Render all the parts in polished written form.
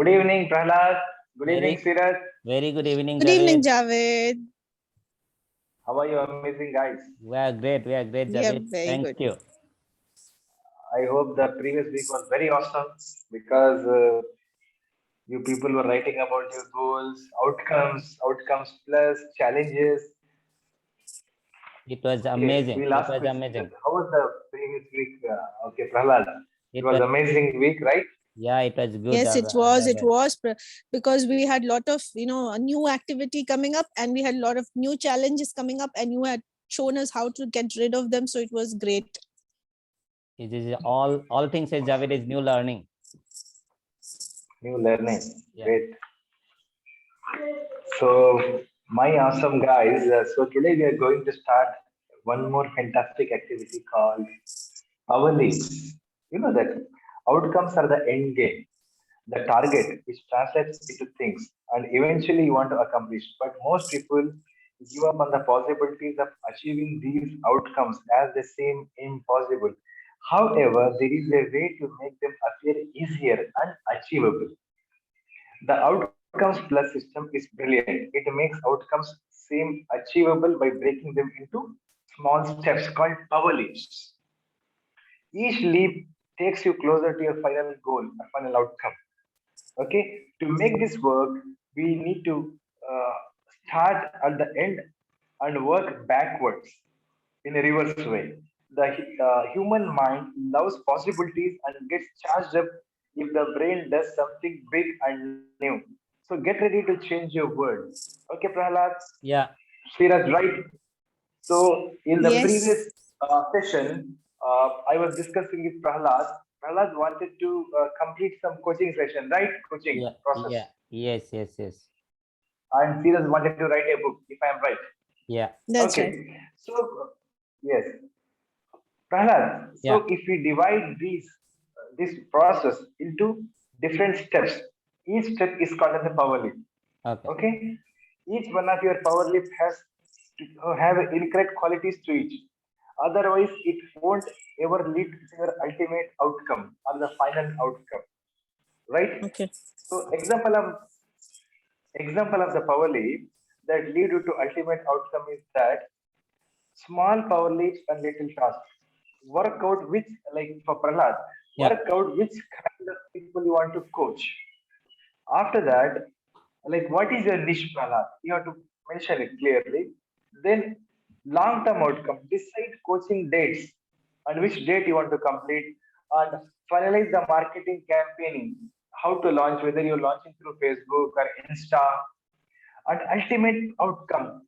Good evening, Prahlad. Good evening, Very, Siraj. very good evening, Good evening, Javed. Javed. How are you, amazing guys? We are great, Yeah, Javed. very Thank good. you. I hope the previous week was very awesome because you people were writing about your goals, outcomes plus challenges. It was Okay, amazing. we'll It ask was questions. amazing. How was the previous week? Okay, Prahlad. It It was was, amazing week, right? yeah, it was good, Yes, it was. It Javed. was because we had lot of a new activity coming up, and we had a lot of new challenges coming up, and you had shown us how to get rid of them. So it was great. It is all things is Javed is new learning. New learning. Yeah. Great. So, my awesome guys. So today we are going to start one more fantastic activity called Power Leaps. You know that outcomes are the end game, the target, which translates into things, and eventually you want to accomplish. But most people give up on the possibilities of achieving these outcomes as they seem impossible. However, there is a way to make them appear easier and achievable. The outcomes plus system is brilliant. It makes outcomes seem achievable by breaking them into small steps called power leaps. Each leap takes you closer to your final goal, a final outcome. Okay, to make this work, we need to uh, start at the end and work backwards in a reverse way. The human mind loves possibilities and gets charged up if the brain does something big and new. So get ready to change your world. Okay, Prahlad, Yeah. Sriraj, right? So in the previous Yes, session, I was discussing with Prahlad. Prahlad wanted to complete some coaching session, right? Coaching Yeah. process. Yeah. Yes. And Sriraj wanted to write a book, if I am right. Yeah. that's right. Okay. So yes, Prahlad. So Yeah. if we divide this process into different steps, each step is called as a power leap. Okay. Okay. Each one of your power leap has to have incorrect qualities to each. Otherwise, it won't ever lead to your ultimate outcome or the final outcome, right? Okay. So, example of the power leap that lead you to ultimate outcome is that small power leaps and little tasks. Work out which, like for Prahlad, Yeah. work out which kind of people you want to coach. After that, like what is your niche, Prahlad? You have to mention it clearly. Then long-term outcome, decide coaching dates and which date you want to complete, and finalize the marketing campaigning, how to launch, whether you're launching through Facebook or Insta, and ultimate outcome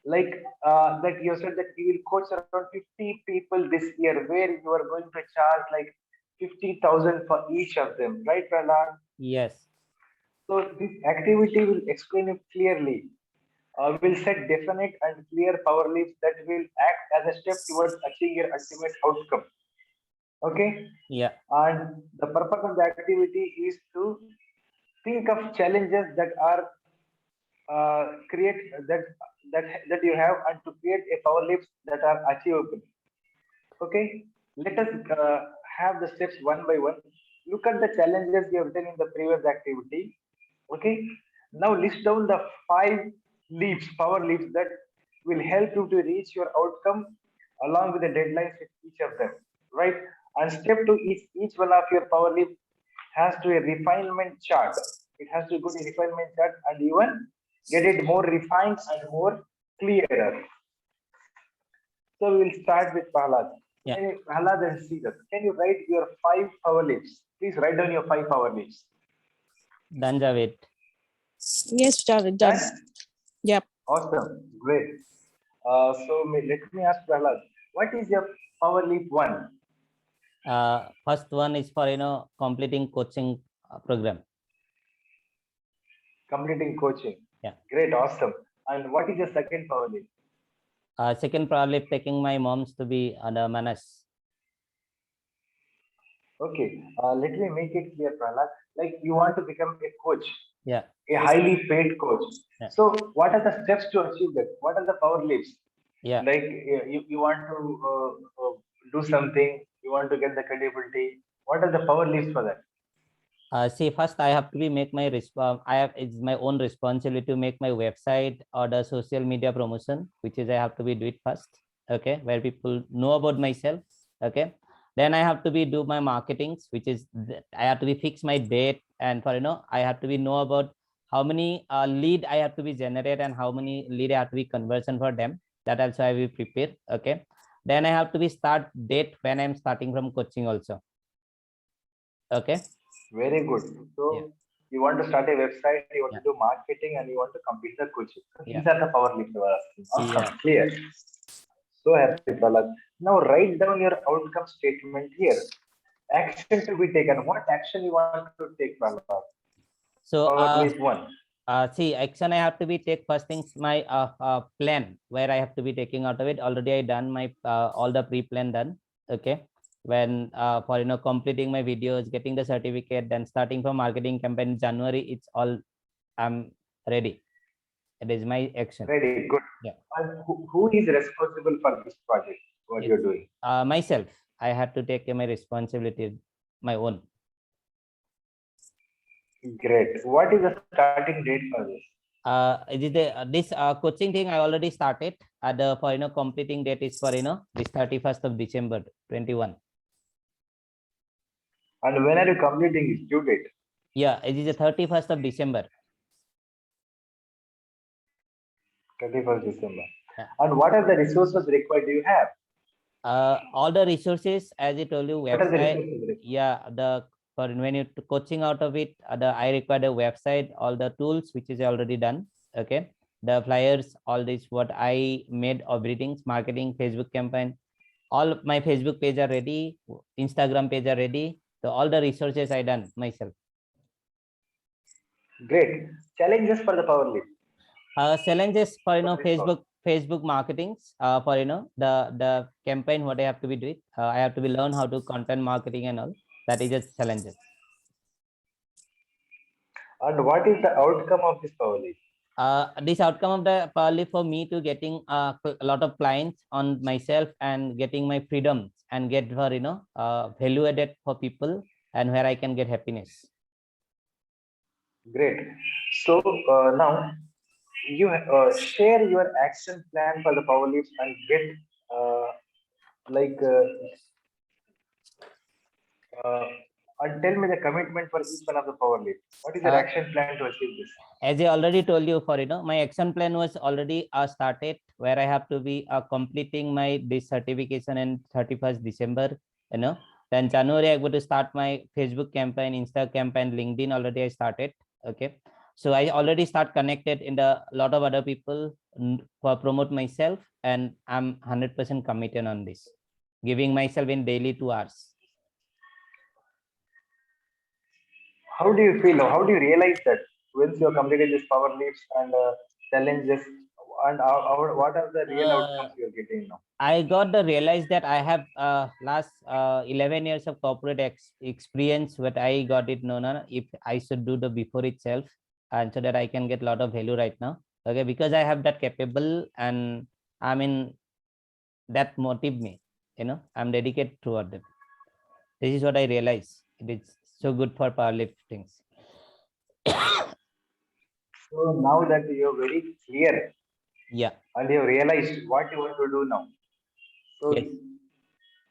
like that you said that you will coach around 50 people this year where you are going to charge like 50,000 for each of them, right, Prahlad? Yes. So this activity will explain it clearly. Will set definite and clear power leaps that will act as a step towards achieving your ultimate outcome. Okay, Yeah. and the purpose of the activity is to think of challenges that are create that you have and to create a power leaps that are achievable. Okay, let us have the steps one by one. Look at the challenges you have done in the previous activity. Okay, now list down the 5 leaps, power leaps that will help you to reach your outcome along with the deadlines with each of them. Right, and step two, each one of your power leap has to a refinement chart. It has to go to refinement chart and even get it more refined and more clearer. So we will start with Prahlad. Yeah. Prahlad and Sridhar, can you write your 5 power leaps? Please write down your 5 power leaps. Done, Javed. Yes, Javed, done. Done? Yep. Awesome. Great. Let me ask Prahlad, what is your power leap 1? First one is for completing coaching program. Completing coaching. Yeah. Great. Awesome. And what is your second power leap? Second, probably taking my moms to be under Manas. Okay. Let me make it clear, Prahlad. Like you want to become a coach. Yeah. A highly paid coach. Yeah. So, what are the steps to achieve that? What are the power leaps? Yeah. Like you want to do something, you want to get the credibility. What are the power leaps for that? See, first I have to be make my it's my own responsibility to make my website or the social media promotion, which is I have to be do it first. Okay, where people know about myself. Okay, then I have to be do my marketings, which is I have to be fix my date, and for I have to be know about how many lead I have to be generate and how many lead I have to be conversion for them. That also I will prepare. Okay, then I have to be start date when I'm starting from coaching also. Okay. Very good. So Yeah. you want to start a website, you want Yeah. to do marketing, and you want to complete the coaching. So Yeah. these are the power leaps you are asking. Awesome. Yeah. Clear. So happy, Prahlad. Now write down your outcome statement here. Action to be taken. What action you want to take, Prahlad? So Power leap one. see, action I have to be take first things my plan where I have to be taking out of it. Already I done my all the pre-plan done. Okay. When for completing my videos, getting the certificate, then starting from marketing campaign in January, it's all I'm ready. It is my action. Ready. Good. Yeah. And who is responsible for this project? What you're doing? Myself. I had to take my responsibility, my own. Great. What is the starting date for this? This coaching thing I already started. The for completing date is for this 31st of December 21. And when are you completing its due date? Yeah, it is the 31st of December. 31st December. Yeah. And what are the resources required? Do you have? All the resources, as I told you, What are the website. resources required? Yeah, the for when you coaching out of it, I required a website, all the tools which is already done. Okay, the flyers, all this what I made everything, marketing, Facebook campaign, all my Facebook page are ready, Instagram page are ready. So all the resources I done myself. Great. Challenges for the power leap. Challenges for What is called? Facebook marketings for the campaign what I have to be doing. I have to be learn how to content marketing and all. That is just challenges. And what is the outcome of this power leap? This outcome of the probably for me to getting a lot of clients on myself and getting my freedom and get for value added for people and where I can get happiness. Great. So now you share your action plan for the power leaps and get like and tell me the commitment for each one of the power leaps. What is your action plan to achieve this? As I already told you, for my action plan was already started where I have to be completing my this certification in 31st December. Then January I go to start my Facebook campaign, Insta campaign, LinkedIn already I started. Okay, so I already start connected in the lot of other people for promote myself, and I'm 100% committed on this, giving myself in daily 2 hours. How do you feel? How do you realize that once you have completed this power leaps and challenges, and what are the real outcomes you're getting now? I got the realize that I have last 11 years of corporate experience, but I got it known if I should do the before itself, and so that I can get a lot of value right now. Okay, because I have that capable, and I mean that motive me. I'm dedicated toward them. This is what I realize. It is so good for powerlifting. So now that you're very clear, Yeah. and you have realized what you want to do now, so Yes.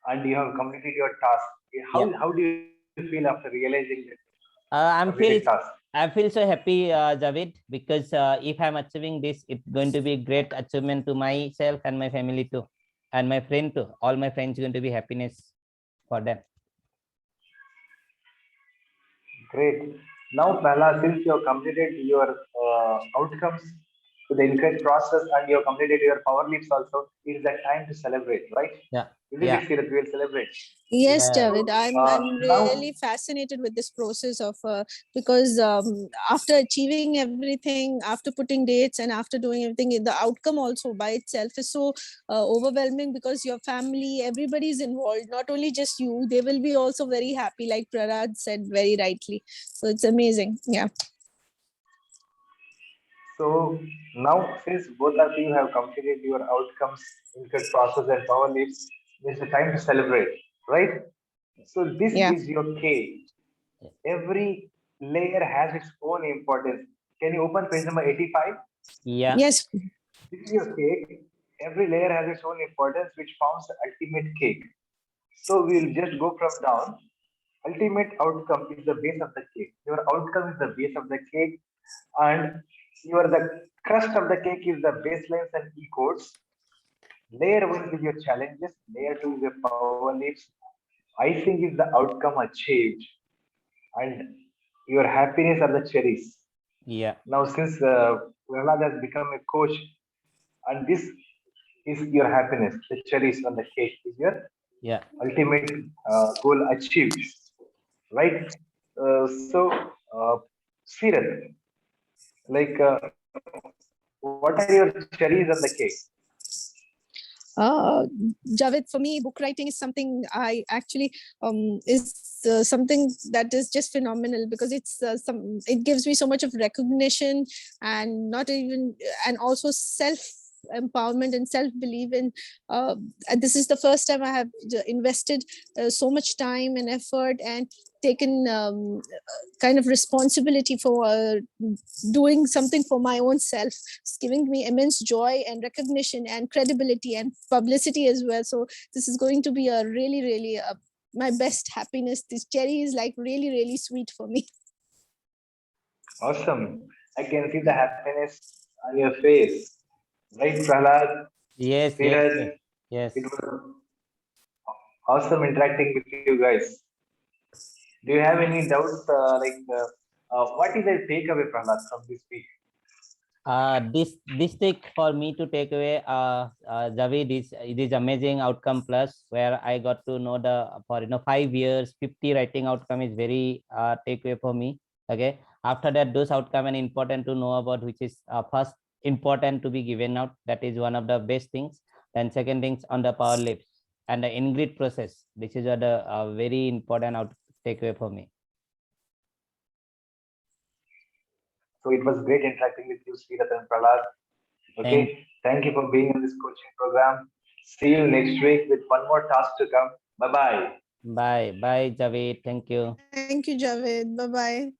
and you have completed your task, how do you feel after realizing that? I feel so happy, Javed, because if I'm achieving this, it's going to be a great achievement to myself and my family too, and my friend too. All my friends are going to be happiness for them. Great. Now, Prahlad, since you have completed your outcomes to the encourage process and you have completed your power leaps also, it is the time to celebrate, right? Yeah. Isn't it, Sirath? We'll celebrate. Yes, Yeah. Javed, I'm now- really fascinated with this process of because after achieving everything, after putting dates and after doing everything, the outcome also by itself is so overwhelming because your family, everybody is involved, not only just you, they will be also very happy, like Prahlad said very rightly. So it's amazing. Yeah. So now, since both of you have completed your outcomes, encourage process and power leaps, it's the time to celebrate, right? So this Yeah. is your K. every layer has its own importance. Can you open page number 85? Yeah. Yes. This is your cake. Every layer has its own importance, which forms the ultimate cake. So we'll just go from down. Ultimate outcome is the base of the cake. Your outcome is the base of the cake, and the crust of the cake is the baselines and key codes. Layer one is your challenges. Layer two is your power leaps. Icing is the outcome achieved, and your happiness are the cherries. Yeah. Now, since Prahlad has become a coach, and this is your happiness, the cherries on the cake is your Yeah. ultimate goal achieved, right? So, Sirat, like, what are your cherries on the cake? Javed, for me, book writing is something I actually is something that is just phenomenal, because it gives me so much of recognition, and not even and also self empowerment and self belief in and this is the first time I have invested so much time and effort, and taken kind of responsibility for doing something for my own self. It's giving me immense joy and recognition and credibility and publicity as well. So this is going to be a really, really my best happiness. This cherry is like really, really sweet for me. Awesome. I can see the happiness on your face. Right, Prahlad? Yes. Yes. Sirat, Yes. it was awesome interacting with you guys. Do you have any doubts? What is the takeaway, Prahlad, from this week? This thing for me to take away, Javid, is it is amazing outcome plus, where I got to know for 5 years 50 writing outcome is very takeaway for me. Okay, after that, those outcome and important to know about, which is first important to be given out. That is one of the best things. Then second things on the power lips and the ingrid process. This is the very important takeaway for me. So it was great interacting with you, Sirat and Prahlad. Okay, thank you for being in this coaching program. See you next week with one more task to come. Bye bye. Bye, Javid. Thank you. Thank you, Javed. Bye bye.